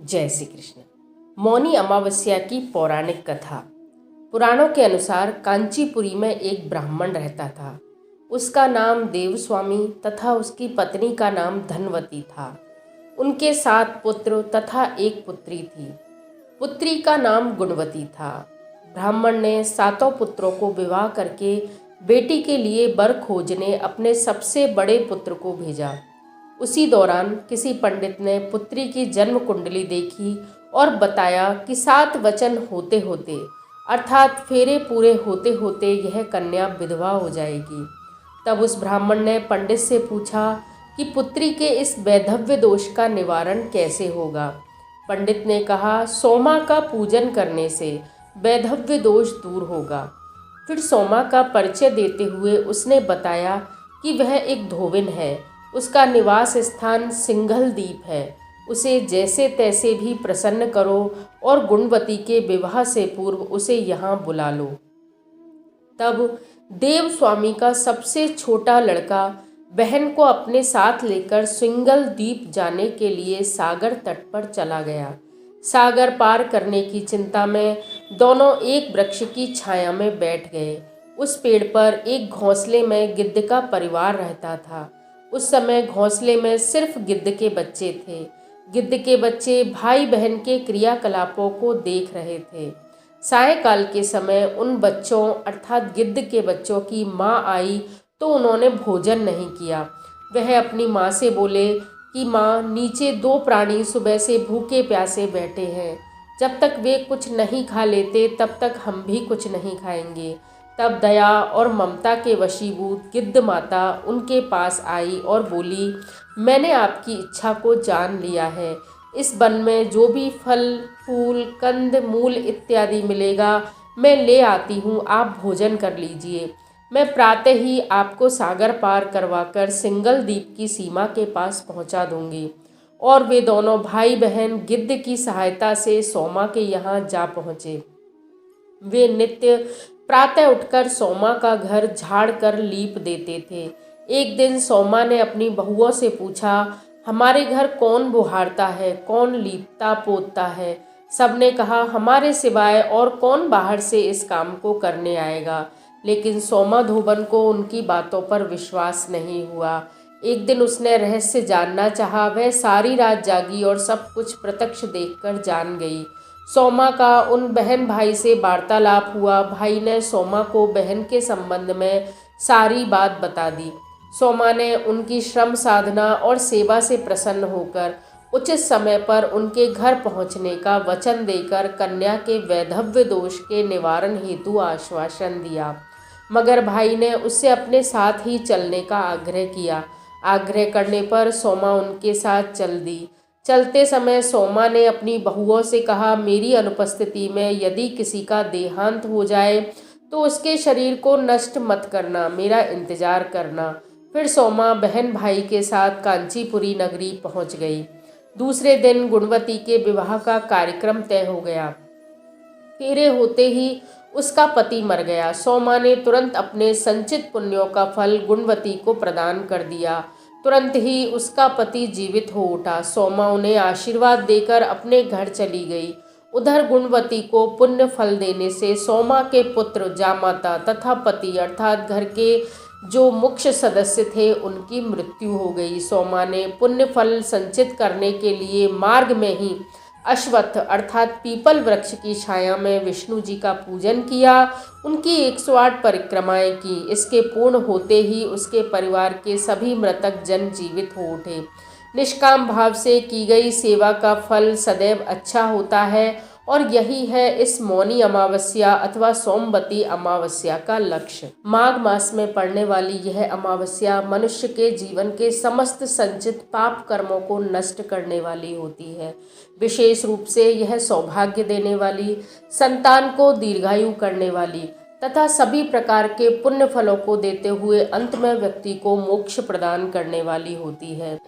जय श्री कृष्ण। मौनी अमावस्या की पौराणिक कथा। पुराणों के अनुसार कांचीपुरी में एक ब्राह्मण रहता था। उसका नाम देवस्वामी तथा उसकी पत्नी का नाम धनवती था। उनके 7 पुत्र तथा एक पुत्री थी। पुत्री का नाम गुणवती था। ब्राह्मण ने 7 पुत्रों को विवाह करके बेटी के लिए वर खोजने अपने सबसे बड़े पुत्र को भेजा। उसी दौरान किसी पंडित ने पुत्री की जन्म कुंडली देखी और बताया कि 7 वचन होते होते अर्थात फेरे पूरे होते होते यह कन्या विधवा हो जाएगी। तब उस ब्राह्मण ने पंडित से पूछा कि पुत्री के इस वैधव्य दोष का निवारण कैसे होगा। पंडित ने कहा, सोमा का पूजन करने से वैधव्य दोष दूर होगा। फिर सोमा का परिचय देते हुए उसने बताया कि वह एक धोबिन है। उसका निवास स्थान सिंघल द्वीप है। उसे जैसे तैसे भी प्रसन्न करो और गुणवती के विवाह से पूर्व उसे यहाँ बुला लो। तब देव स्वामी का सबसे छोटा लड़का बहन को अपने साथ लेकर सिंघल द्वीप जाने के लिए सागर तट पर चला गया। सागर पार करने की चिंता में दोनों एक वृक्ष की छाया में बैठ गए। उस पेड़ पर एक घोंसले में गिद्ध का परिवार रहता था। उस समय घोंसले में सिर्फ गिद्ध के बच्चे थे। गिद्ध के बच्चे भाई बहन के क्रियाकलापों को देख रहे थे। सायंकाल के समय उन बच्चों अर्थात गिद्ध के बच्चों की माँ आई तो उन्होंने भोजन नहीं किया। वह अपनी माँ से बोले कि माँ, नीचे 2 प्राणी सुबह से भूखे प्यासे बैठे हैं। जब तक वे कुछ नहीं खा लेते तब तक हम भी कुछ नहीं खाएंगे। तब दया और ममता के वशीभूत गिद्ध माता उनके पास आई और बोली, मैंने आपकी इच्छा को जान लिया है। इस वन में जो भी फल फूल कंद मूल इत्यादि मिलेगा मैं ले आती हूँ, आप भोजन कर लीजिए। मैं प्रातः ही आपको सागर पार करवाकर सिंघल द्वीप की सीमा के पास पहुँचा दूंगी। और वे दोनों भाई बहन गिद्ध की सहायता से सोमा के यहाँ जा पहुँचे। वे नित्य प्रातः उठकर सोमा का घर झाड़ कर लीप देते थे। एक दिन सोमा ने अपनी बहुओं से पूछा, हमारे घर कौन बुहारता है, कौन लीपता पोतता है? सबने कहा, हमारे सिवाय और कौन बाहर से इस काम को करने आएगा। लेकिन सोमा धोबन को उनकी बातों पर विश्वास नहीं हुआ। एक दिन उसने रहस्य जानना चाहा। वह सारी रात जागी और सब कुछ प्रत्यक्ष देखकर जान गई। सोमा का उन बहन भाई से वार्तालाप हुआ। भाई ने सोमा को बहन के संबंध में सारी बात बता दी। सोमा ने उनकी श्रम साधना और सेवा से प्रसन्न होकर उचित समय पर उनके घर पहुंचने का वचन देकर कन्या के वैधव्य दोष के निवारण हेतु आश्वासन दिया। मगर भाई ने उससे अपने साथ ही चलने का आग्रह किया। आग्रह करने पर सोमा उनके साथ चल दी। चलते समय सोमा ने अपनी बहुओं से कहा, मेरी अनुपस्थिति में यदि किसी का देहांत हो जाए तो उसके शरीर को नष्ट मत करना, मेरा इंतजार करना। फिर सोमा बहन भाई के साथ कांचीपुरी नगरी पहुंच गई। दूसरे दिन गुणवती के विवाह का कार्यक्रम तय हो गया। फेरे होते ही उसका पति मर गया। सोमा ने तुरंत अपने संचित पुण्यों का फल गुणवती को प्रदान कर दिया। तुरंत ही उसका पति जीवित हो उठा। सोमा उन्हें आशीर्वाद देकर अपने घर चली गई। उधर गुणवती को पुण्य फल देने से सोमा के पुत्र जामाता तथा पति अर्थात घर के जो मुख्य सदस्य थे उनकी मृत्यु हो गई। सोमा ने पुण्य फल संचित करने के लिए मार्ग में ही अश्वत्थ अर्थात पीपल वृक्ष की छाया में विष्णु जी का पूजन किया। उनकी 108 परिक्रमाएं की। इसके पूर्ण होते ही उसके परिवार के सभी मृतक जन जीवित हो उठे। निष्काम भाव से की गई सेवा का फल सदैव अच्छा होता है और यही है इस मौनी अमावस्या अथवा सोमवती अमावस्या का लक्ष्य। माघ मास में पड़ने वाली यह अमावस्या मनुष्य के जीवन के समस्त संचित पाप कर्मों को नष्ट करने वाली होती है। विशेष रूप से यह सौभाग्य देने वाली, संतान को दीर्घायु करने वाली तथा सभी प्रकार के पुण्य फलों को देते हुए अंत में व्यक्ति को मोक्ष प्रदान करने वाली होती है।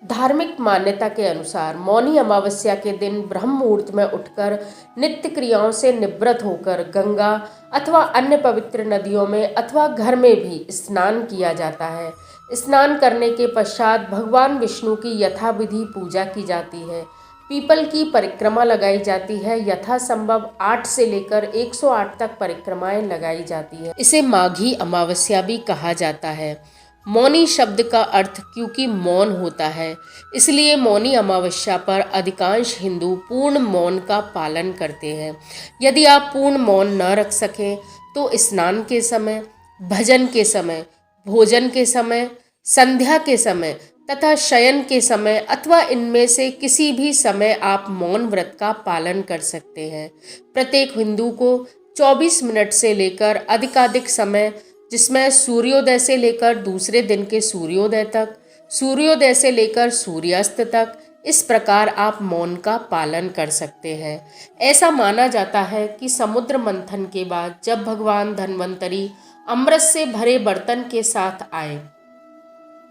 धार्मिक मान्यता के अनुसार मौनी अमावस्या के दिन ब्रह्म मुहूर्त में उठकर नित्य क्रियाओं से निवृत्त होकर गंगा अथवा अन्य पवित्र नदियों में अथवा घर में भी स्नान किया जाता है। स्नान करने के पश्चात भगवान विष्णु की यथाविधि पूजा की जाती है। पीपल की परिक्रमा लगाई जाती है। यथासंभव 8 से लेकर 108 तक परिक्रमाएं लगाई जाती है। इसे माघी अमावस्या भी कहा जाता है। मौनी शब्द का अर्थ क्योंकि मौन होता है, इसलिए मौनी अमावस्या पर अधिकांश हिंदू पूर्ण मौन का पालन करते हैं। यदि आप पूर्ण मौन न रख सकें तो स्नान के समय, भजन के समय, भोजन के समय, संध्या के समय तथा शयन के समय अथवा इनमें से किसी भी समय आप मौन व्रत का पालन कर सकते हैं। प्रत्येक हिंदू को 24 मिनट से लेकर अधिकाधिक समय, जिसमें सूर्योदय से लेकर दूसरे दिन के सूर्योदय तक, सूर्योदय से लेकर सूर्यास्त तक, इस प्रकार आप मौन का पालन कर सकते हैं। ऐसा माना जाता है कि समुद्र मंथन के बाद जब भगवान धन्वंतरी अमृत से भरे बर्तन के साथ आए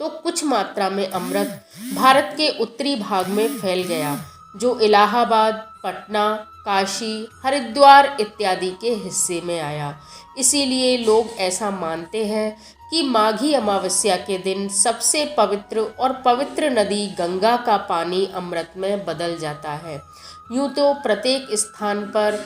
तो कुछ मात्रा में अमृत भारत के उत्तरी भाग में फैल गया, जो इलाहाबाद, पटना, काशी, हरिद्वार इत्यादि के हिस्से में आया। इसीलिए लोग ऐसा मानते हैं कि माघी अमावस्या के दिन सबसे पवित्र और पवित्र नदी गंगा का पानी अमृत में बदल जाता है। यूँ तो प्रत्येक स्थान पर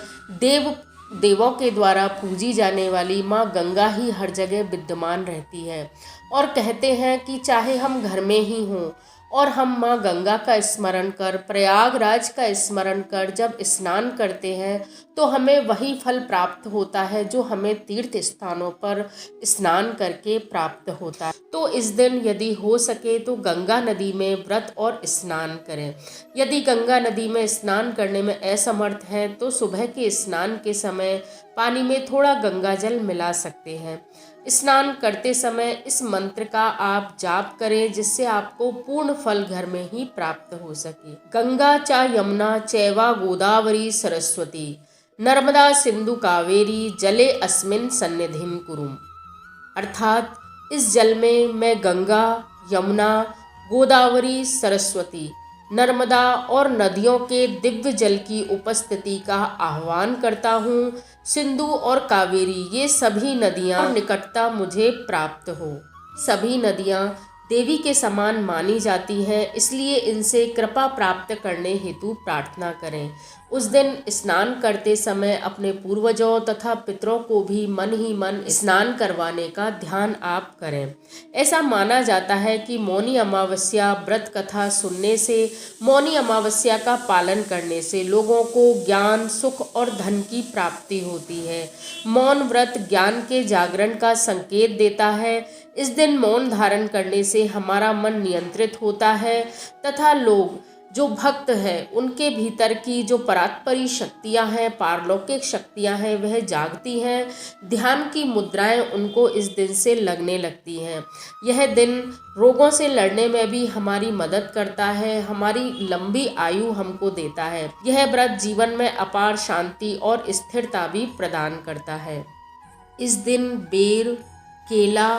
देवों के द्वारा पूजी जाने वाली माँ गंगा ही हर जगह विद्यमान रहती है और कहते हैं कि चाहे हम घर में ही हों और हम माँ गंगा का स्मरण कर, प्रयागराज का स्मरण कर जब स्नान करते हैं तो हमें वही फल प्राप्त होता है जो हमें तीर्थ स्थानों पर स्नान करके प्राप्त होता है। तो इस दिन यदि हो सके तो गंगा नदी में व्रत और स्नान करें। यदि गंगा नदी में स्नान करने में असमर्थ हैं तो सुबह के स्नान के समय पानी में थोड़ा गंगा जल मिला सकते हैं। स्नान करते समय इस मंत्र का आप जाप करें, जिससे आपको पूर्ण फल घर में ही प्राप्त हो सके। गंगा चा यमुना चैवा गोदावरी सरस्वती नर्मदा सिंधु कावेरी जले अस्मिन् सन्निधिं कुरुम। अर्थात इस जल में मैं गंगा, यमुना, गोदावरी, सरस्वती, नर्मदा और नदियों के दिव्य जल की उपस्थिति का आह्वान करता हूँ। सिंधु और कावेरी ये सभी नदियाँ निकटता मुझे प्राप्त हो। सभी नदियाँ देवी के समान मानी जाती हैं, इसलिए इनसे कृपा प्राप्त करने हेतु प्रार्थना करें। उस दिन स्नान करते समय अपने पूर्वजों तथा पितरों को भी मन ही मन स्नान करवाने का ध्यान आप करें। ऐसा माना जाता है कि मौनी अमावस्या व्रत कथा सुनने से, मौनी अमावस्या का पालन करने से लोगों को ज्ञान, सुख और धन की प्राप्ति होती है। मौन व्रत ज्ञान के जागरण का संकेत देता है। इस दिन मौन धारण करने से हमारा मन नियंत्रित होता है तथा लोग जो भक्त हैं उनके भीतर की जो परात्परी शक्तियां हैं, पारलौकिक शक्तियां हैं, वह जागती हैं। ध्यान की मुद्राएं उनको इस दिन से लगने लगती हैं। यह दिन रोगों से लड़ने में भी हमारी मदद करता है, हमारी लंबी आयु हमको देता है। यह व्रत जीवन में अपार शांति और स्थिरता भी प्रदान करता है। इस दिन बेर, केला,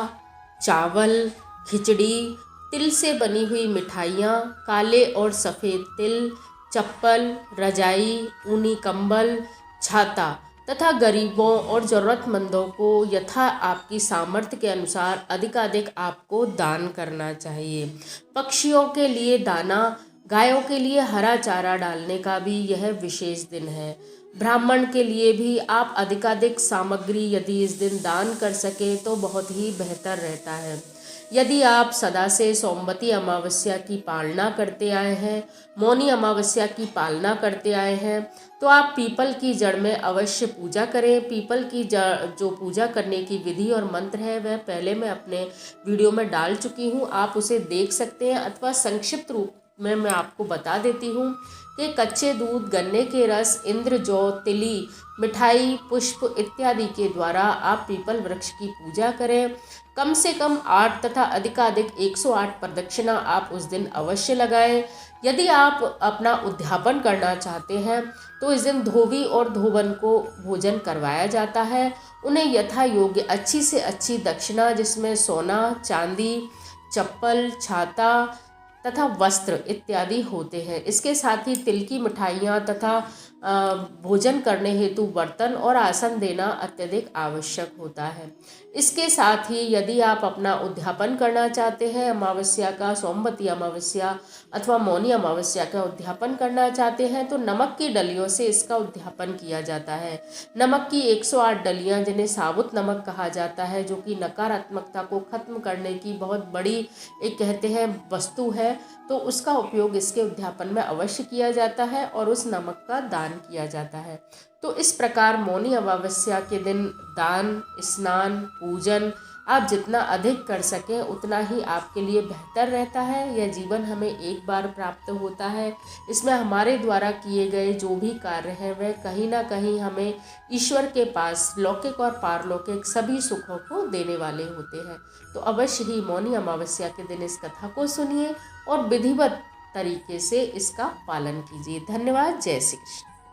चावल, खिचड़ी, तिल से बनी हुई मिठाइयाँ, काले और सफ़ेद तिल, चप्पल, रजाई, ऊनी कंबल, छाता तथा गरीबों और ज़रूरतमंदों को यथा आपकी सामर्थ्य के अनुसार अधिकाधिक आपको दान करना चाहिए। पक्षियों के लिए दाना, गायों के लिए हरा चारा डालने का भी यह विशेष दिन है। ब्राह्मण के लिए भी आप अधिकाधिक सामग्री यदि इस दिन दान कर सकें तो बहुत ही बेहतर रहता है। यदि आप सदा से सोमवती अमावस्या की पालना करते आए हैं, मौनी अमावस्या की पालना करते आए हैं, तो आप पीपल की जड़ में अवश्य पूजा करें। पीपल की जड़ जो पूजा करने की विधि और मंत्र है वह पहले मैं अपने वीडियो में डाल चुकी हूँ, आप उसे देख सकते हैं, अथवा संक्षिप्त रूप में मैं आपको बता देती हूँ कि कच्चे दूध, गन्ने के रस, इंद्र जौ, तिली, मिठाई, पुष्प इत्यादि के द्वारा आप पीपल वृक्ष की पूजा करें। कम से कम 8 तथा अधिकाधिक 108 प्रदक्षिणा आप उस दिन अवश्य लगाएं। यदि आप अपना उद्यापन करना चाहते हैं तो इस दिन धोबी और धोबन को भोजन करवाया जाता है। उन्हें यथा योग्य अच्छी से अच्छी दक्षिणा, जिसमें सोना, चांदी, चप्पल, छाता तथा वस्त्र इत्यादि होते हैं। इसके साथ ही तिल की मिठाइयाँ तथा भोजन करने हेतु बर्तन और आसन देना अत्यधिक आवश्यक होता है। इसके साथ ही यदि आप अपना उद्यापन करना चाहते हैं, अमावस्या का, सोमवती अमावस्या अथवा मौनी अमावस्या का उद्यापन करना चाहते हैं, तो नमक की डलियों से इसका उद्यापन किया जाता है। नमक की 108 डलियां, जिन्हें साबुत नमक कहा जाता है, जो कि नकारात्मकता को खत्म करने की बहुत बड़ी एक कहते हैं वस्तु है, तो उसका उपयोग इसके उद्यापन में अवश्य किया जाता है और उस नमक का दान किया जाता है। तो इस प्रकार मौनी अमावस्या के दिन दान, स्नान, पूजन आप जितना अधिक कर सकें उतना ही आपके लिए बेहतर रहता है। यह जीवन हमें एक बार प्राप्त होता है। इसमें हमारे द्वारा किए गए जो भी कार्य हैं वह कहीं ना कहीं हमें ईश्वर के पास लौकिक और पारलौकिक सभी सुखों को देने वाले होते हैं। तो अवश्य ही मौनी अमावस्या के दिन इस कथा को सुनिए और विधिवत तरीके से इसका पालन कीजिए। धन्यवाद। जय श्री कृष्ण।